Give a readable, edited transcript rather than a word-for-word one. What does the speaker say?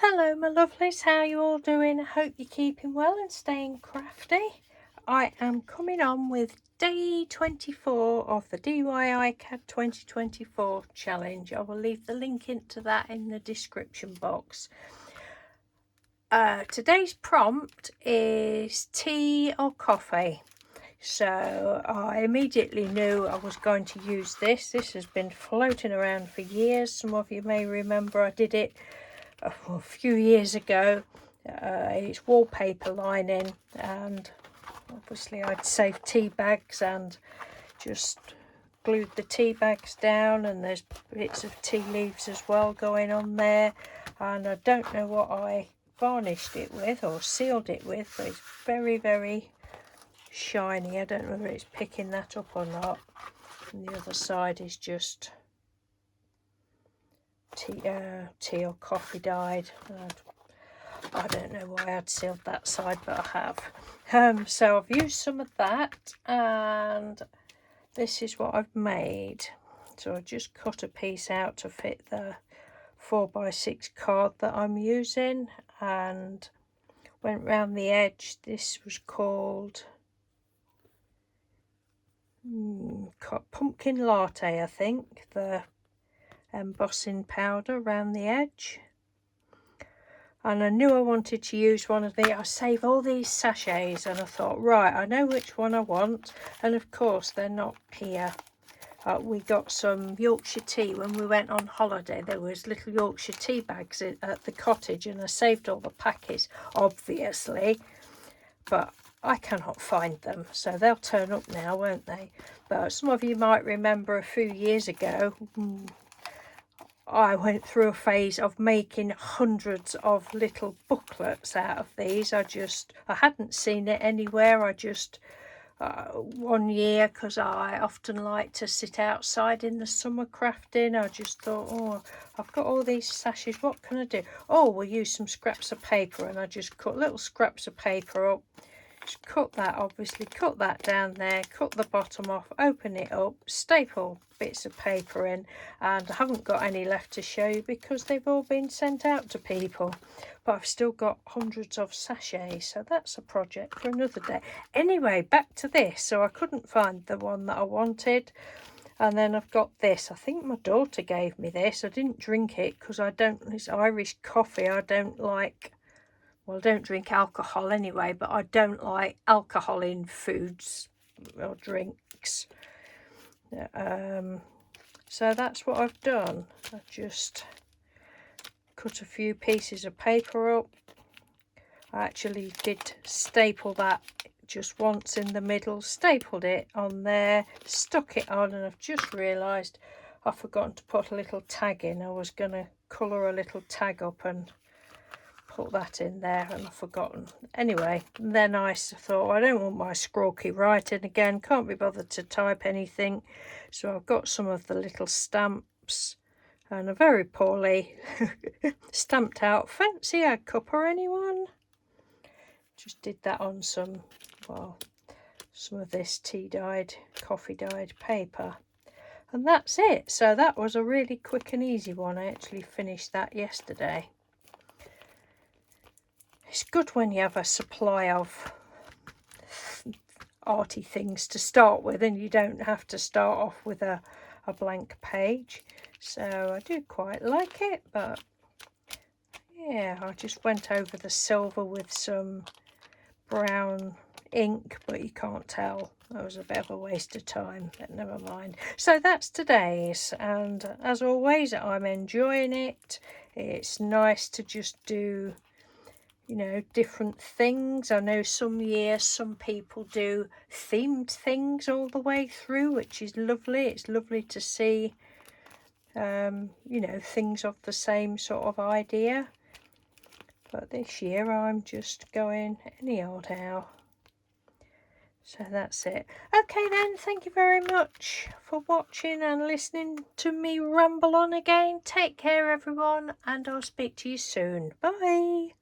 Hello my lovelies, how are you all doing? I hope you're keeping well and staying crafty. I am coming on with day 24 of the DIY CAD 2024 challenge. I will leave the link into that in the description box. Today's prompt is tea or coffee. So I immediately knew I was going to use this. This has been floating around for years. Some of you may remember I did it a few years ago. It's wallpaper lining, and obviously I'd saved tea bags and just glued the tea bags down, and there's bits of tea leaves as well going on there, and I don't know what I varnished it with or sealed it with, but it's very shiny. I don't know whether it's picking that up or not. And the other side is just tea or coffee dyed. I don't know why I'd sealed that side, but I have. So I've used some of that, and this is what I've made. So I just cut a piece out to fit the 4x6 card that I'm using, and went round the edge. This was called pumpkin latte, I think, the embossing powder around the edge. And I knew I wanted to use one of I save all these sachets, and I thought, right, I know which one I want, and of course they're not here. We got some Yorkshire tea when we went on holiday. There was little Yorkshire tea bags at the cottage, and I saved all the packets, obviously, but I cannot find them, so they'll turn up now, won't they? But some of you might remember a few years ago, I went through a phase of making hundreds of little booklets out of these. I hadn't seen it anywhere. I just one year, because I often like to sit outside in the summer crafting, I just thought, oh, I've got all these sachets, what can I do? Oh, we'll use some scraps of paper, and I just cut little scraps of paper up. Just cut that down there, cut the bottom off, open it up, staple bits of paper in, and I haven't got any left to show you because they've all been sent out to people. But I've still got hundreds of sachets, so that's a project for another day. Anyway, back to this. So I couldn't find the one that I wanted, and then I've got this. I think my daughter gave me this. I didn't drink it because it's Irish coffee. I don't like... Well, I don't drink alcohol anyway, but I don't like alcohol in foods or drinks. So that's what I've done. I've just cut a few pieces of paper up. I actually did staple that just once in the middle, stapled it on there, stuck it on, and I've just realised I've forgotten to put a little tag in. I was going to colour a little tag up and put that in there, and I've forgotten. Anyway, then I thought, I don't want my scrawky writing again, can't be bothered to type anything, so I've got some of the little stamps, and a very poorly stamped out fancy egg cupper. Anyone? Just did that on some of this tea dyed, coffee dyed paper, and that's it. So that was a really quick and easy one. I actually finished that yesterday. It's good when you have a supply of arty things to start with, and you don't have to start off with a blank page. So I do quite like it, but yeah, I just went over the silver with some brown ink, but you can't tell. That was a bit of a waste of time, but never mind. So that's today's, and as always, I'm enjoying it. It's nice to just do, you know, different things. I know some years some people do themed things all the way through, which is lovely. It's lovely to see, you know, things of the same sort of idea. But this year I'm just going any old how. So that's it. Okay then, thank you very much for watching and listening to me ramble on again. Take care everyone, and I'll speak to you soon. Bye.